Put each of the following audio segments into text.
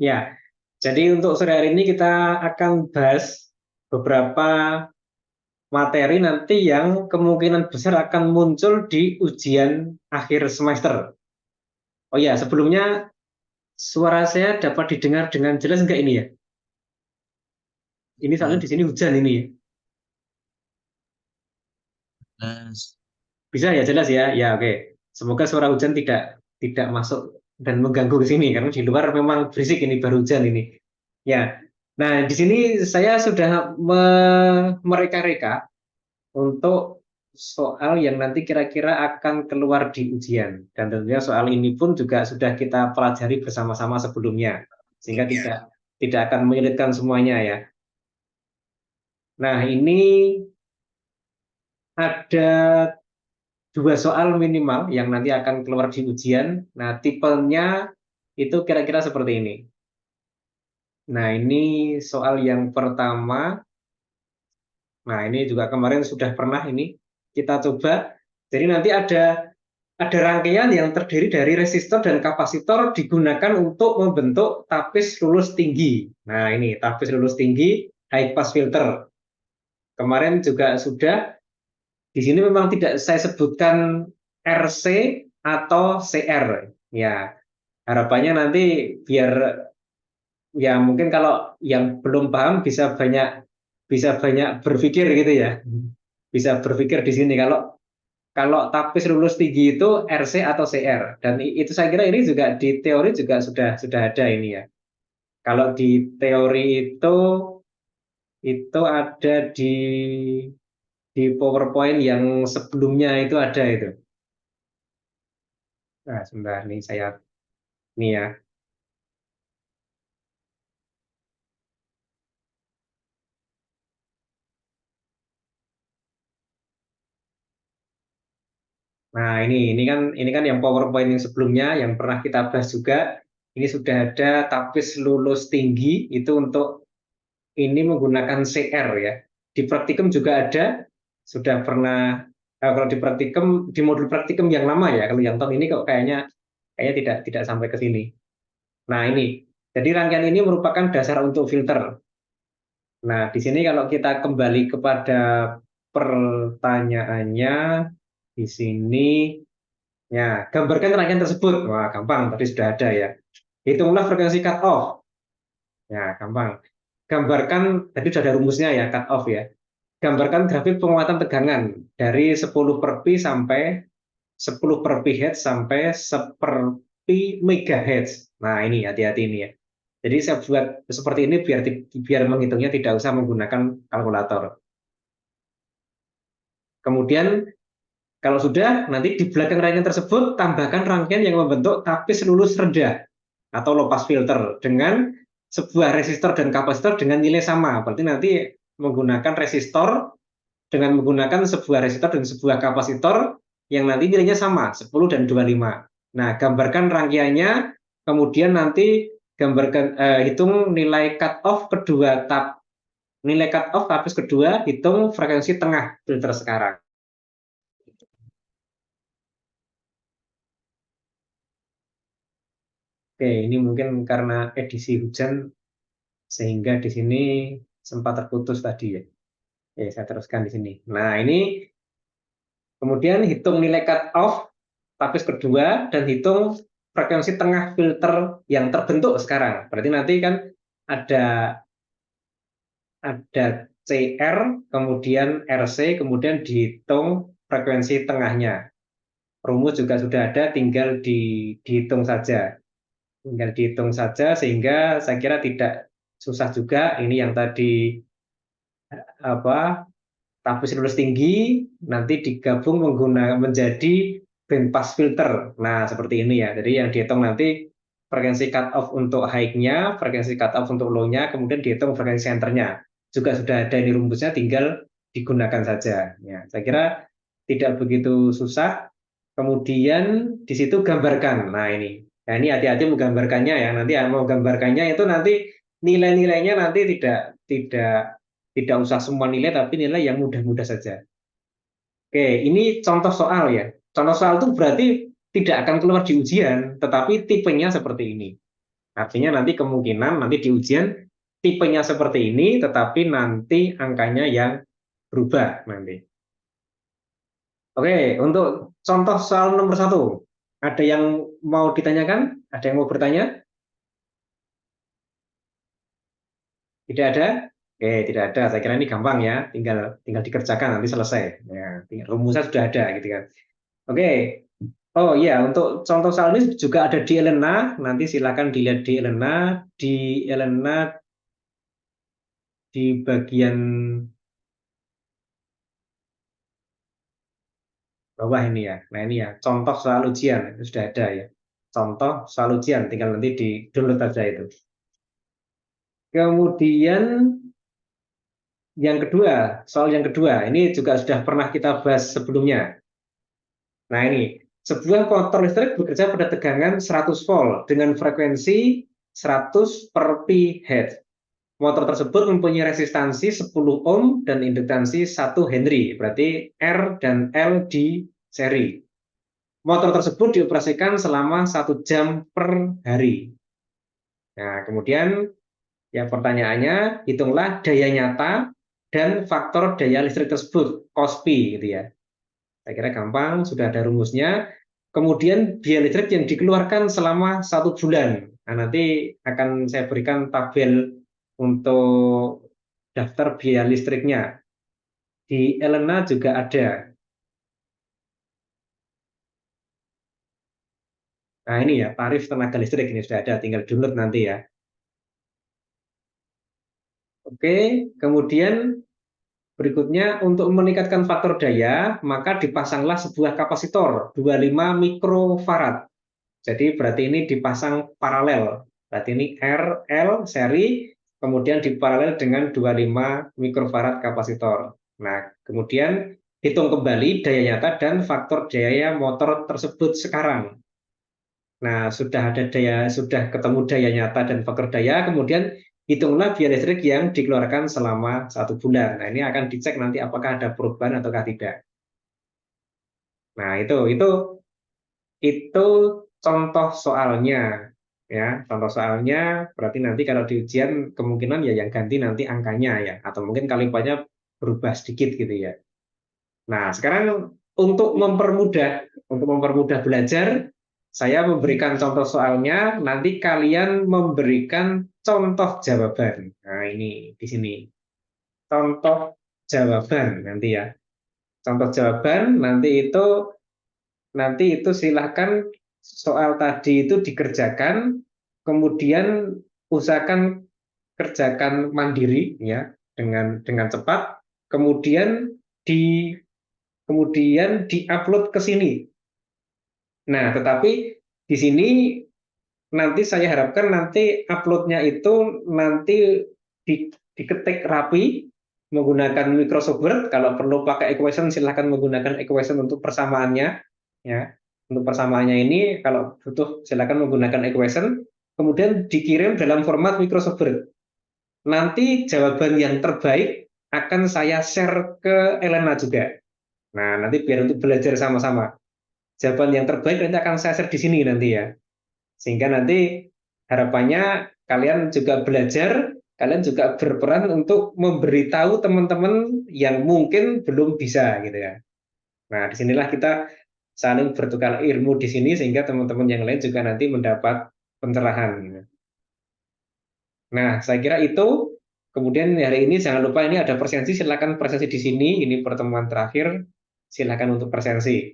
Ya, jadi untuk sore hari ini kita akan bahas beberapa materi nanti yang kemungkinan besar akan muncul di ujian akhir semester. Oh ya, sebelumnya suara saya dapat didengar dengan jelas enggak ini ya? Ini soalnya Ya, di sini hujan ini ya. jelas. Bisa ya jelas ya? Ya oke. Semoga suara hujan tidak tidak masuk dan mengganggu ke sini karena di luar memang berisik ini baru hujan ini. Ya. Nah, di sini saya sudah mereka-reka untuk soal yang nanti kira-kira akan keluar di ujian. Dan tentunya soal ini pun juga sudah kita pelajari bersama-sama sebelumnya, sehingga tidak akan menyulitkan semuanya ya. Nah, ini ada dua soal minimal yang nanti akan keluar di ujian. Nah, tipenya itu kira-kira seperti ini. Nah, ini soal yang pertama. Nah, ini juga kemarin sudah pernah ini kita coba. Jadi nanti ada rangkaian yang terdiri dari resistor dan kapasitor digunakan untuk membentuk tapis lulus tinggi. Nah, ini tapis lulus tinggi high pass filter. Kemarin juga sudah di sini memang tidak saya sebutkan RC atau CR. Ya, harapannya nanti biar ya mungkin kalau yang belum paham bisa banyak berpikir gitu ya. Bisa berpikir di sini kalau kalau tapis lulus tinggi itu RC atau CR dan itu saya kira ini juga di teori juga sudah ada ini ya. Kalau di teori itu ada di PowerPoint yang sebelumnya itu ada itu. Nah, sebentar nih saya nih ya. Nah, ini kan yang PowerPoint yang sebelumnya yang pernah kita bahas juga. Ini sudah ada tapis lulus tinggi itu untuk ini menggunakan CR ya. Di praktikum juga ada, sudah pernah kalau di praktikum di modul praktikum yang lama ya. Kalau yang tahun ini kok kayaknya tidak sampai ke sini. Nah, ini. Jadi rangkaian ini merupakan dasar untuk filter. Nah, di sini kalau kita kembali kepada pertanyaannya di sini ya, gambarkan rangkaian tersebut. Wah, gampang, tadi sudah ada ya. Hitunglah frekuensi cut off. Ya, gampang. Gambarkan, tadi sudah ada rumusnya ya, cut off ya. Gambarkan grafik penguatan tegangan dari 10 per pi sampai 10 per pi hertz sampai 1 per pi megahertz. Nah, ini hati-hati ini ya. Jadi saya buat seperti ini biar menghitungnya tidak usah menggunakan kalkulator. Kemudian kalau sudah, nanti di belakang rangkaian tersebut tambahkan rangkaian yang membentuk tapis lulus rendah atau low pass filter dengan sebuah resistor dan kapasitor dengan nilai sama. Berarti nanti menggunakan resistor dengan menggunakan sebuah resistor dan sebuah kapasitor yang nanti nilainya sama, 10 dan 25. Nah, gambarkan rangkaiannya, kemudian nanti hitung nilai cut off kedua nilai cut off tapis kedua, hitung frekuensi tengah filter sekarang. Oke, ini mungkin karena edisi hujan sehingga di sini sempat terputus tadi ya. Oke, saya teruskan di sini. Nah, ini kemudian hitung nilai cut off tapis kedua dan hitung frekuensi tengah filter yang terbentuk sekarang. Berarti nanti kan ada ada CR, kemudian RC, kemudian dihitung frekuensi tengahnya. Rumus juga sudah ada, tinggal dihitung saja. Tinggal dihitung saja sehingga saya kira tidak susah juga. Ini yang tadi apa tapis lulus tinggi nanti digabung menggunakan menjadi bandpass filter. Nah, seperti ini ya. Jadi yang dihitung nanti frekuensi cut off untuk high-nya, frekuensi cut off untuk low-nya, kemudian dihitung frekuensi centernya. Juga sudah ada ini rumusnya, tinggal digunakan saja. Ya, saya kira tidak begitu susah. Kemudian di situ gambarkan. Nah, ini. Nah, ini hati-hati menggambarkannya ya. Nanti mau gambarkannya itu nanti nilai-nilainya nanti tidak tidak usah semua nilai, tapi nilai yang mudah-mudah saja. Oke, ini contoh soal ya. Contoh soal itu berarti tidak akan keluar di ujian, tetapi tipenya seperti ini. Artinya nanti kemungkinan nanti di ujian tipenya seperti ini, tetapi nanti angkanya yang berubah nanti. Oke, untuk contoh soal nomor 1, ada yang mau ditanyakan? Ada yang mau bertanya? Tidak ada? Oke, tidak ada. Saya kira ini gampang ya, tinggal tinggal dikerjakan nanti selesai. Ya, rumusnya sudah ada gitu kan. Oke. Oh iya, untuk contoh soal ini juga ada di Elena. Nanti silakan dilihat di Elena di bagian bawah ini ya. Nah ini ya, contoh soal ujian itu sudah ada ya. Contoh soal ujian, tinggal nanti di download aja itu. Kemudian yang kedua, soal yang kedua, ini juga sudah pernah kita bahas sebelumnya. Nah ini, sebuah motor listrik bekerja pada tegangan 100 volt dengan frekuensi 100 per pi hertz. Motor tersebut mempunyai resistansi 10 ohm dan induktansi 1 Henry, berarti R dan L di seri. Motor tersebut dioperasikan selama 1 jam per hari. Nah, kemudian yang pertanyaannya, hitunglah daya nyata dan faktor daya listrik tersebut, cos Pi gitu ya. Saya kira gampang, sudah ada rumusnya. Kemudian biaya listrik yang dikeluarkan selama 1 bulan. Nah, nanti akan saya berikan tabel untuk daftar biaya listriknya. Di Elena juga ada. Nah ini ya, tarif tenaga listrik ini sudah ada, tinggal download nanti ya. Oke, kemudian berikutnya untuk meningkatkan faktor daya, maka dipasanglah sebuah kapasitor 25 mikrofarad. Jadi berarti ini dipasang paralel. Berarti ini R, L seri, kemudian diparalel dengan 25 mikrofarad kapasitor. Nah, kemudian hitung kembali daya nyata dan faktor daya motor tersebut sekarang. Nah, sudah ketemu daya nyata dan faktor daya, kemudian hitunglah biaya listrik yang dikeluarkan selama 1 bulan. Nah, ini akan dicek nanti apakah ada perubahan ataukah tidak. Nah, itu contoh soalnya ya. Contoh soalnya berarti nanti kalau di ujian kemungkinan ya yang ganti nanti angkanya ya, atau mungkin kalimatnya berubah sedikit gitu ya. Nah, sekarang untuk mempermudah belajar, saya memberikan contoh soalnya, nanti kalian memberikan contoh jawaban. Nah, ini di sini. Contoh jawaban nanti ya. Contoh jawaban nanti itu silahkan soal tadi itu dikerjakan, kemudian usahakan kerjakan mandiri ya dengan cepat, kemudian di kemudian diupload ke sini. Nah, tetapi di sini nanti saya harapkan nanti uploadnya itu nanti diketik rapi menggunakan Microsoft Word. Kalau perlu pakai equation silahkan menggunakan equation untuk persamaannya ya. Untuk persamaannya ini kalau butuh silahkan menggunakan equation, kemudian dikirim dalam format Microsoft Word. Nanti jawaban yang terbaik akan saya share ke Elena juga. Nah, nanti biar untuk belajar sama-sama. Jawaban yang terbaik nanti akan saya share di sini nanti ya. Sehingga nanti harapannya kalian juga belajar, kalian juga berperan untuk memberitahu teman-teman yang mungkin belum bisa gitu ya. Nah, disinilah kita saling bertukar ilmu di sini sehingga teman-teman yang lain juga nanti mendapat pencerahan gitu. Nah, saya kira itu. Kemudian hari ini jangan lupa ini ada presensi, silakan presensi di sini. Ini pertemuan terakhir. Silakan untuk presensi.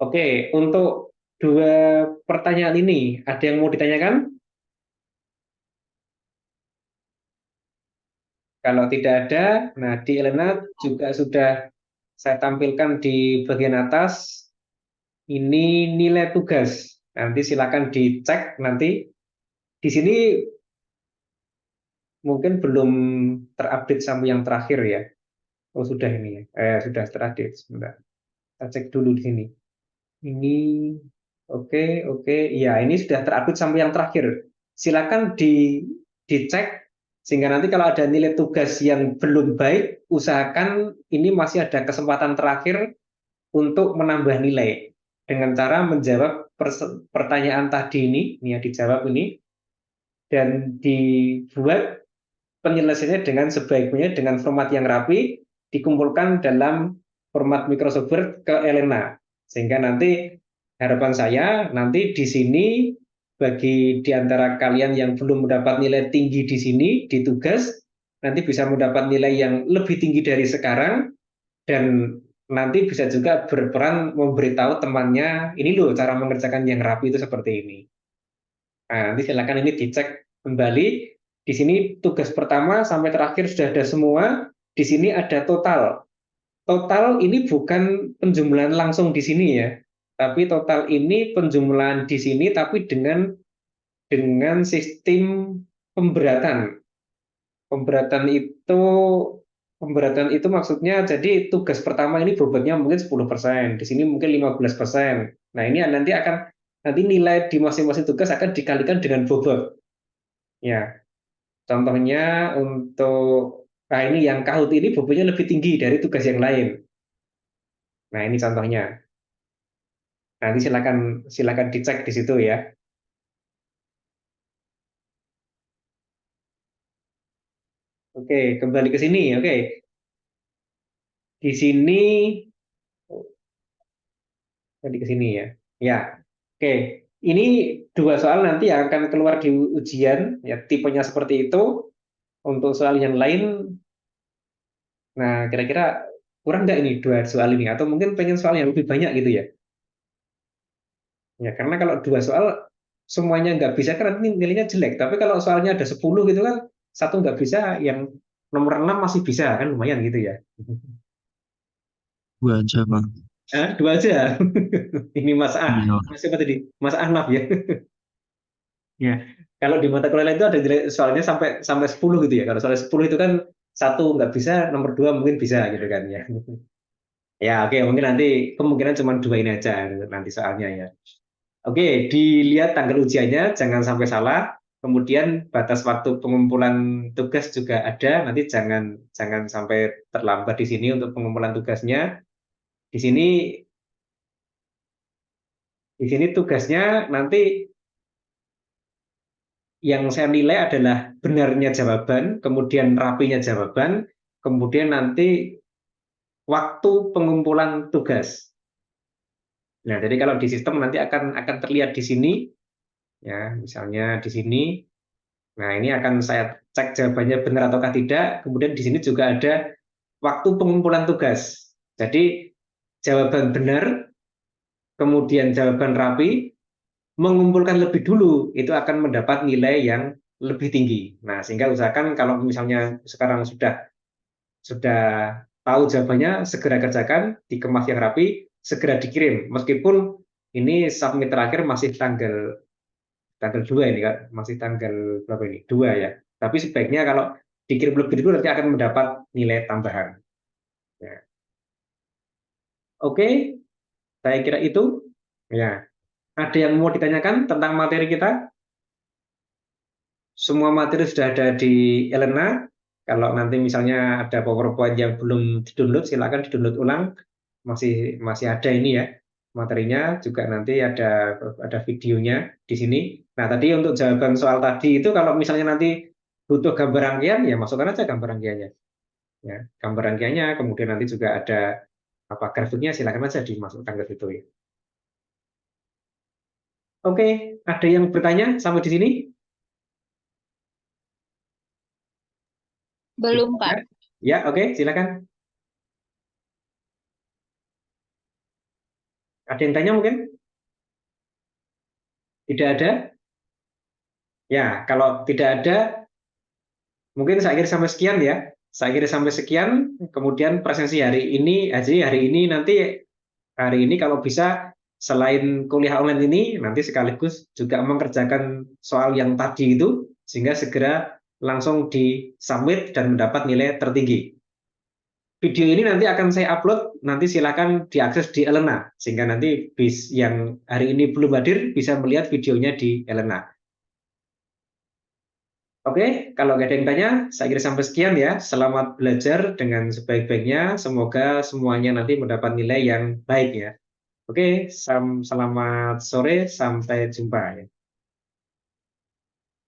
Oke, untuk dua pertanyaan ini, ada yang mau ditanyakan? Kalau tidak ada, nah di Elena juga sudah saya tampilkan di bagian atas, ini nilai tugas. Nanti silakan dicek nanti. Di sini mungkin belum terupdate sampai yang terakhir ya. Oh sudah ini ya, sudah terupdate. Sebentar, kita cek dulu di sini. Ini oke, oke. Ya, ini sudah terupdate sampai yang terakhir. Silakan dicek sehingga nanti kalau ada nilai tugas yang belum baik, usahakan ini masih ada kesempatan terakhir untuk menambah nilai. dengan cara menjawab pertanyaan tadi ini yang dijawab ini, dan dibuat penyelesaiannya dengan sebaik-baiknya dengan format yang rapi, dikumpulkan dalam format Microsoft Word ke Elena. Sehingga nanti harapan saya nanti di sini bagi di antara kalian yang belum mendapat nilai tinggi di sini di tugas, nanti bisa mendapat nilai yang lebih tinggi dari sekarang, dan nanti bisa juga berperan memberitahu temannya, ini loh cara mengerjakan yang rapi itu seperti ini. Nah, nanti silakan ini dicek kembali. Di sini tugas pertama sampai terakhir sudah ada semua. Di sini ada total. Total ini bukan penjumlahan langsung di sini ya, tapi total ini penjumlahan di sini tapi dengan sistem pemberatan. Pemberatan itu Pemberatan itu maksudnya jadi tugas pertama ini bobotnya mungkin 10%, di sini mungkin 15%. Nah, ini nanti nilai di masing-masing tugas akan dikalikan dengan bobot. Ya, contohnya ini yang Kahoot ini bobotnya lebih tinggi dari tugas yang lain. Nah, ini contohnya. Nanti silakan silakan dicek di situ ya. Oke, kembali ke sini. Oke. Di sini Tadi ke sini ya. Ya, oke. Ini dua soal nanti yang akan keluar di ujian, ya tipenya seperti itu. Untuk soal yang lain, nah kira-kira kurang nggak ini dua soal ini? Atau mungkin pengen soal yang lebih banyak gitu ya? Ya, karena kalau dua soal semuanya nggak bisa kan nanti nilainya jelek. Tapi kalau soalnya ada 10 gitu kan, satu nggak bisa, yang nomor 6 masih bisa kan lumayan gitu ya. Dua aja, Bang. Dua aja. Ini Iya. Siapa tadi? Mas Ahnaf ya. Ya, kalau di mata kuliah lain itu ada soalnya sampai sampai 10 gitu ya. Kalau soalnya 10 itu kan satu nggak bisa, nomor dua mungkin bisa gitu kan ya. Ya, oke, mungkin nanti kemungkinan cuma dua ini aja nanti soalnya ya. Oke, dilihat tanggal ujiannya jangan sampai salah. Kemudian batas waktu pengumpulan tugas juga ada. Nanti jangan jangan sampai terlambat di sini untuk pengumpulan tugasnya. Di sini di sini tugasnya nanti yang saya nilai adalah benarnya jawaban, kemudian rapinya jawaban, kemudian nanti waktu pengumpulan tugas. Nah, jadi kalau di sistem nanti akan terlihat di sini, ya, misalnya di sini. Nah, ini akan saya cek jawabannya benar ataukah tidak. Kemudian di sini juga ada waktu pengumpulan tugas. Jadi jawaban benar, kemudian jawaban rapi, mengumpulkan lebih dulu, itu akan mendapat nilai yang lebih tinggi. Nah, sehingga usahakan kalau misalnya sekarang sudah tahu jawabannya, segera kerjakan, dikemas yang rapi, segera dikirim. Meskipun ini submit terakhir masih tanggal tanggal 2 ini kan, masih tanggal berapa ini? 2 ya. Tapi sebaiknya kalau dikirim lebih dulu nanti akan mendapat nilai tambahan. Ya. Oke, saya kira itu. Ya. Ada yang mau ditanyakan tentang materi kita? Semua materi sudah ada di Elena. Kalau nanti misalnya ada PowerPoint yang belum di-download, silakan di-download ulang. Masih masih ada ini ya materinya, juga nanti ada videonya di sini. Nah, tadi untuk jawaban soal tadi itu kalau misalnya nanti butuh gambar rangkaian ya masukkan aja gambar rangkaiannya. Ya, gambar rangkaiannya, kemudian nanti juga ada apa grafiknya, silakan aja dimasukkan ke situ ya. Oke, ada yang bertanya sampai di sini? Tidak Belum, ada? Pak. Ya, oke, silakan. Ada yang tanya mungkin? Tidak ada? Ya, kalau tidak ada, mungkin saya kira sampai sekian ya. Saya kira sampai sekian. Kemudian presensi hari ini nanti hari ini kalau bisa selain kuliah online ini nanti sekaligus juga mengerjakan soal yang tadi itu sehingga segera langsung di submit dan mendapat nilai tertinggi. Video ini nanti akan saya upload, nanti silakan diakses di Elena sehingga nanti bis yang hari ini belum hadir bisa melihat videonya di Elena. Oke, kalau nggak ada yang tanya, saya kira sampai sekian ya. Selamat belajar dengan sebaik-baiknya. Semoga semuanya nanti mendapat nilai yang baik ya. Oke, selamat sore, sampai jumpa ya.